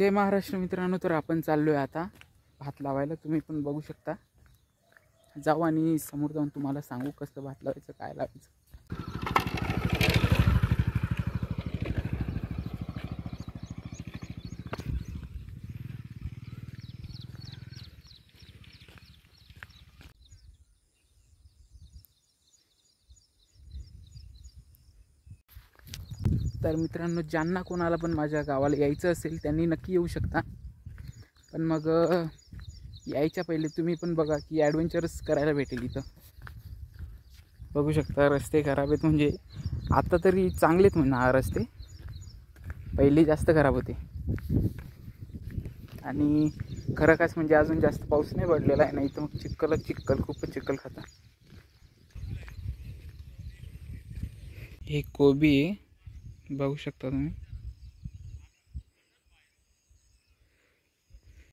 जय महाराष्ट्र मित्रांनो. तर आपण चाललो आहे आता भात लावायला. तुम्ही पण बघू शकता. जाऊ आणि समोर जाऊन तुम्हाला सांगू कसं भात लावायचं, काय लावायचं. तर मित्रांनो, ज्यांना कोणाला पण माझ्या गावाला यायचं असेल त्यांनी नक्की येऊ शकता. पण मग यायच्या पहिले तुम्ही पण बघा की ॲडव्हेंचरच करायला भेटेल इथं. बघू शकता रस्ते खराब आहेत, म्हणजे आता तरी चांगलेत म्हणा रस्ते, पहिले जास्त खराब होते. आणि खरं काच म्हणजे अजून जास्त पाऊस नाही पडलेला आहे, नाही तर मग चिखल खूपच चिखल खाता. हे कोबी आहे, बघू शकता तुम्ही.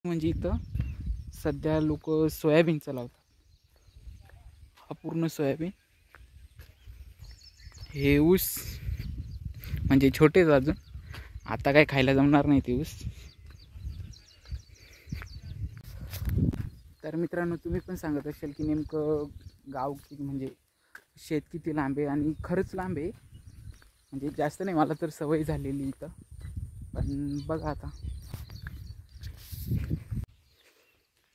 म्हणजे इथं सध्या लोक सोयाबीनचं लावतात. हा पूर्ण सोयाबीन. हे ऊस म्हणजे छोटेच अजून, आता काय खायला जमणार नाही ते ऊस. तर मित्रांनो, तुम्ही पण सांगत असाल की नेमकं गाव की म्हणजे शेत किती लांब आहे. आणि खरंच लांब आहे, म्हणजे जास्त नाही, मला तर सवय झालेली इथं. पण बघा आता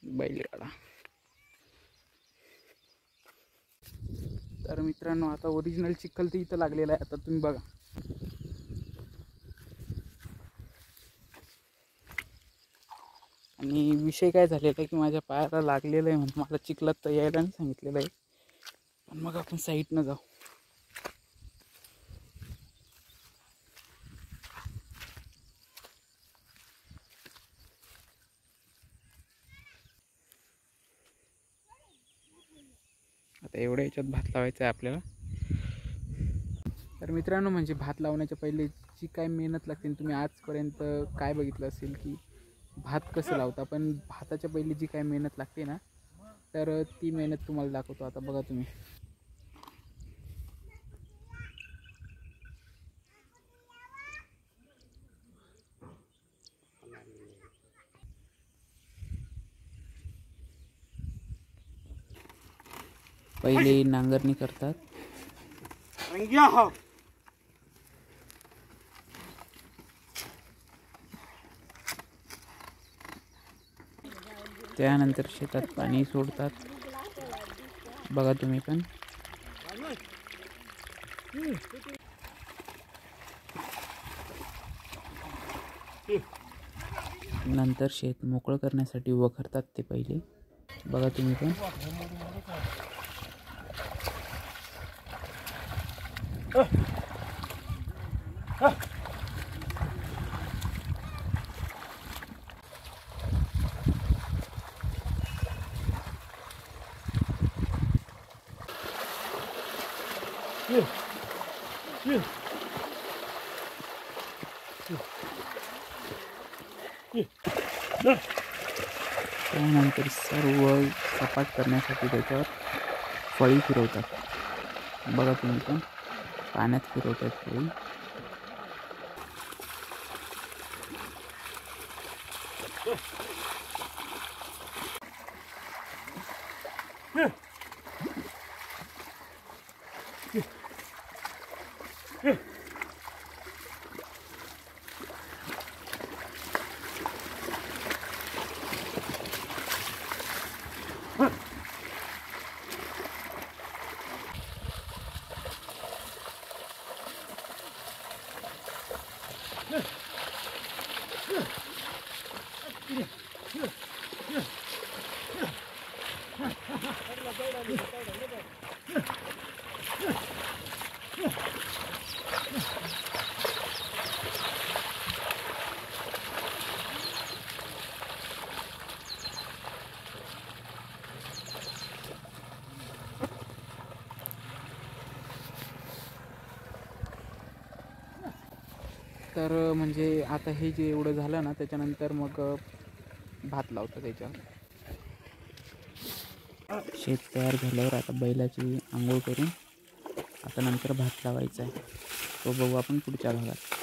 बैलगाडा. तर मित्रांनो, आता ओरिजिनल चिखल तर इथं लागलेला आहे. आता तुम्ही बघा. आणि विषय काय झालेला आहे की माझ्या पायाला लागलेलं आहे, म्हणून मला चिखलात तर यायला नाही सांगितलेलं आहे. पण मग आपण साईडनं जाऊ. आता एवढ्या याच्यात भात लावायचा आहे आपल्याला. तर मित्रांनो, म्हणजे भात लावण्याच्या पहिले जी काय मेहनत लागते, तुम्ही आजपर्यंत काय बघितलं असेल की भात कसं लावता, पण भाताच्या पहिले जी काय मेहनत लागते ना, तर ती मेहनत तुम्हाला दाखवतो. आता बघा तुम्ही. पहिले नांगरणी करतात, त्यानंतर शेतात पाणी सोडतात. बघा तुम्ही पण. नंतर शेत मोकळं करण्यासाठी वखरतात ते पहिले. बघा तुम्ही पण. त्यानंतर सर्व सपाट करण्यासाठी त्याच्यावर फळी फिरवतात. बघा तुम्ही पण, पाण्यात फिरवतात फळी. तर म्हणजे आता हे जे एवढं झालं ना, त्याच्यानंतर मग भात लावतं त्याच्यावर. शेत तयार झाल्यावर आता बैलाची आंघोळ करून आता नंतर भात लावायचा आहे. तो बघू आपण पुढच्या भागात.